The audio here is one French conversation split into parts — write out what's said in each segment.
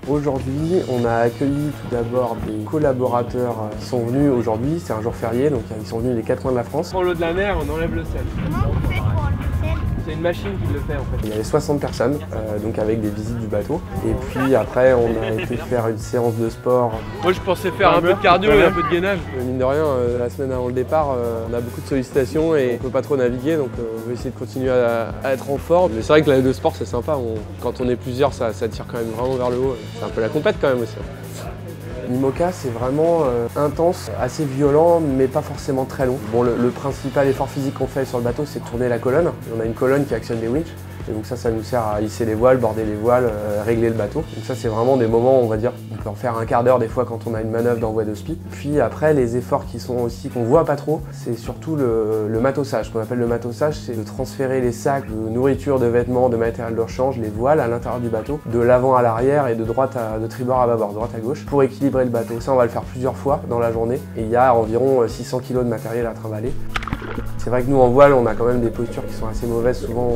Aujourd'hui, on a accueilli tout d'abord des collaborateurs qui sont venus aujourd'hui, c'est un jour férié, donc ils sont venus des 4 coins de la France. On prend l'eau de la mer, on enlève le sel. Comment on fait pour enlever le sel? C'est une machine qui le fait en fait. Il y avait 60 personnes, donc avec des visites du bateau. Et puis après, on a été faire une séance de sport. Moi je pensais faire un peu de cardio et un peu de gainage. Mine de rien, la semaine avant le départ, on a beaucoup de sollicitations et on peut pas trop naviguer, donc on veut essayer de continuer à être en forme. Mais c'est vrai que la de sport c'est sympa, quand on est plusieurs, ça tire quand même vraiment vers le haut. C'est un peu la compète quand même aussi. L'IMOCA, c'est vraiment intense, assez violent, mais pas forcément très long. Bon, le principal effort physique qu'on fait sur le bateau, c'est de tourner la colonne. On a une colonne qui actionne les winches. Et donc ça nous sert à hisser les voiles, border les voiles, régler le bateau. Donc ça, c'est vraiment des moments, on va dire, on peut en faire un quart d'heure des fois quand on a une manœuvre d'envoi de spi. Puis après, les efforts qui sont aussi, qu'on voit pas trop, c'est surtout le matossage. Ce qu'on appelle le matossage, c'est de transférer les sacs de nourriture, de vêtements, de matériel de rechange, les voiles à l'intérieur du bateau, de l'avant à l'arrière et de tribord à bâbord, droite à gauche, pour équilibrer le bateau. Ça, on va le faire plusieurs fois dans la journée. Et il y a environ 600 kg de matériel à trimballer. C'est vrai que nous en voile, on a quand même des postures qui sont assez mauvaises. Souvent,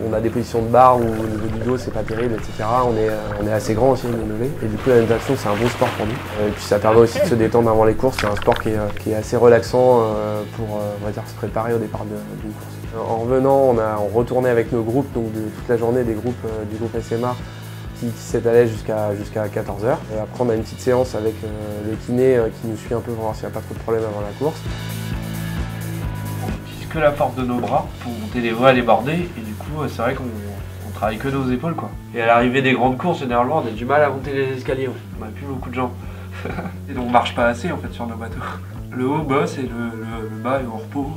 on a des positions de barre où au niveau du dos, c'est pas terrible, etc. On est assez grand aussi, désolé. Et du coup, la natation, c'est un bon sport pour nous. Et puis ça permet aussi de se détendre avant les courses. C'est un sport qui est assez relaxant pour, on va dire, se préparer au départ d'une course. En revenant, on retournait avec nos groupes, donc de toute la journée, des groupes du groupe SMA qui s'étalait jusqu'à 14h. Après, on a une petite séance avec le kiné qui nous suit un peu pour voir s'il n'y a pas trop de problèmes avant la course. Que la force de nos bras pour monter les voiles et border, et du coup c'est vrai qu'on travaille que nos épaules quoi. Et à l'arrivée des grandes courses, généralement on a du mal à monter les escaliers, on n'a plus beaucoup de jambes. Et donc on marche pas assez en fait sur nos bateaux. Le haut bosse et le bas est au repos.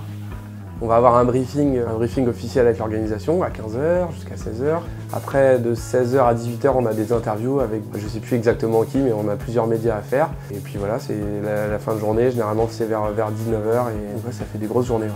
On va avoir un briefing officiel avec l'organisation à 15h jusqu'à 16h. Après, de 16h à 18h, on a des interviews avec, je sais plus exactement qui, mais on a plusieurs médias à faire. Et puis voilà, c'est la fin de journée, généralement c'est vers 19h, et ouais, ça fait des grosses journées. Ouais.